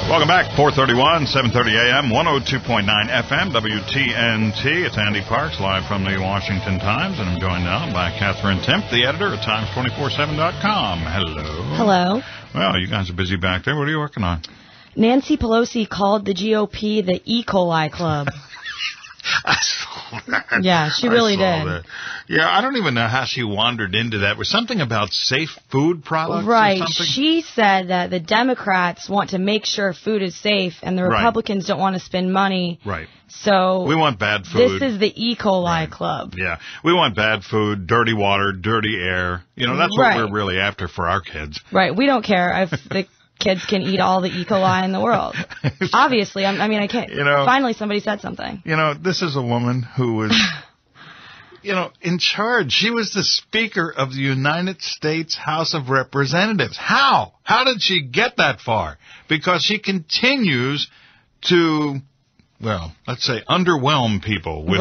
Welcome back, 431, 730 AM, 102.9 FM, WTNT. It's Andy Parks, live from the Washington Times, and I'm joined now by Katherine Timpf, the editor at Times247.com. Hello. Hello. Well, you guys are busy back there. What are you working on? Nancy Pelosi called the GOP the E. coli club. I saw that. Yeah, she really did. That. Yeah, I don't even know how she wandered into that. Was something about safe food products right. or something? She said that the Democrats want to make sure food is safe, and the Republicans don't want to spend money. Right. So we want bad food. This is the E. coli club. Yeah. We want bad food, dirty water, dirty air. You know, that's what we're really after for our kids. Right. We don't care if the kids can eat all the E. coli in the world. Obviously, I can't. Finally, somebody said something. This is a woman who was, in charge. She was the Speaker of the United States House of Representatives. How? How did she get that far? Because she continues to, let's say, underwhelm people with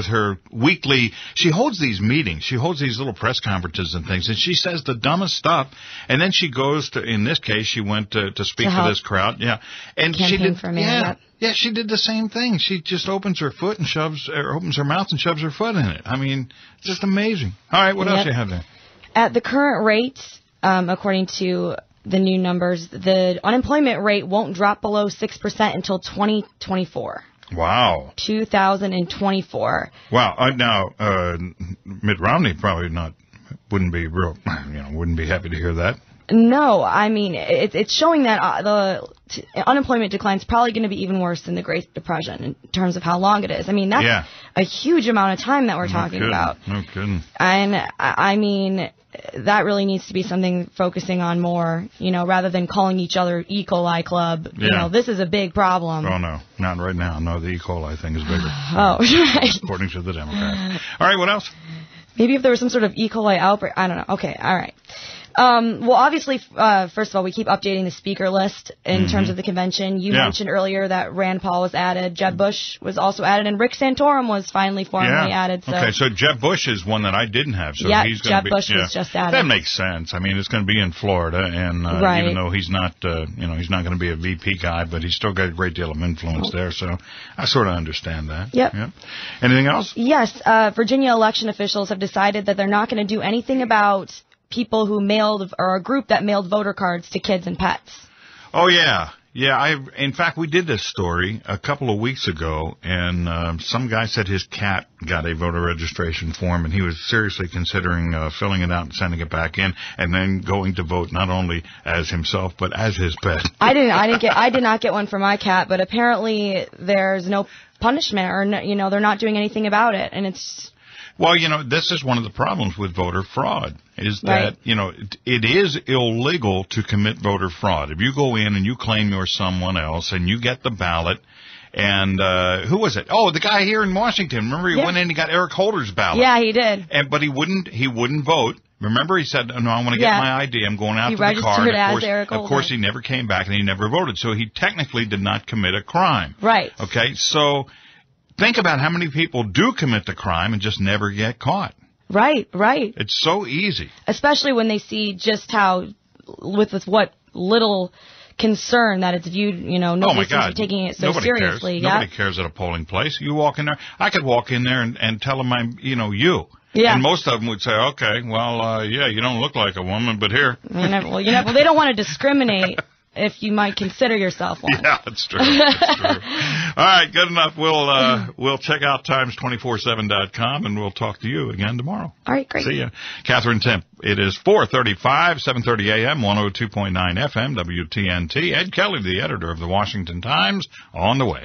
her weekly. She holds these meetings. She holds these little press conferences and things, and she says the dumbest stuff. And then she goes to, in this case, she went to speak to this crowd. Yeah, and she did. Yeah, she did the same thing. She just opens her foot and opens her mouth and shoves her foot in it. I mean, just amazing. All right, what else do you have there? At the current rate, according to the new numbers, the unemployment rate won't drop below 6% until 2024. Wow. 2024. Wow. Now, Mitt Romney probably wouldn't be happy to hear that. No, I mean, it's showing that the unemployment decline is probably going to be even worse than the Great Depression in terms of how long it is. I mean, that's a huge amount of time that we're talking about. No kidding. And, I mean, that really needs to be something focusing on more, rather than calling each other E. coli club. This is a big problem. Oh, no, not right now. No, the E. coli thing is bigger. Oh, right. According to the Democrats. All right, what else? Maybe if there was some sort of E. coli outbreak. I don't know. Okay, all right. Well, obviously, first of all, we keep updating the speaker list in terms of the convention. You mentioned earlier that Rand Paul was added, Jeb Bush was also added, and Rick Santorum was finally formally added. So. Okay, so Jeb Bush is one that I didn't have. So he's Jeb Bush was just added. That makes sense. I mean, it's going to be in Florida, and even though he's not, he's not going to be a VP guy, but he's still got a great deal of influence there. So I sort of understand that. Yep. Anything else? Yes. Virginia election officials have decided that they're not going to do anything about people who mailed, or a group that mailed voter cards to kids and pets. Oh, yeah. Yeah, in fact, we did this story a couple of weeks ago, and some guy said his cat got a voter registration form, and he was seriously considering filling it out and sending it back in, and then going to vote not only as himself, but as his pet. I did not get one for my cat, but apparently there's no punishment, or they're not doing anything about it, and it's... Well, this is one of the problems with voter fraud, is that, it is illegal to commit voter fraud. If you go in and you claim you're someone else and you get the ballot, and who was it? Oh, the guy here in Washington. Remember, he went in and he got Eric Holder's ballot. Yeah, he did. But he wouldn't vote. Remember, he said, no, I want to get my ID. I'm going out to the car. And of course, he never came back and he never voted. So he technically did not commit a crime. Right. Okay, so... think about how many people do commit the crime and just never get caught. Right. It's so easy. Especially when they see just how, with what little concern that it's viewed, nobody seems to be taking it so seriously. Nobody cares at a polling place. You walk in there. I could walk in there and tell them I'm, you. Yeah. And most of them would say, okay, well, you don't look like a woman, but here. Well, they don't want to discriminate. If you might consider yourself one. Yeah, that's true. All right, good enough. We'll check out Times247.com, and we'll talk to you again tomorrow. All right, great. See ya. Katherine Timpf. It is 4:35, 7:30 a.m., 102.9 FM, WTNT. Ed Kelly, the editor of the Washington Times, on the way.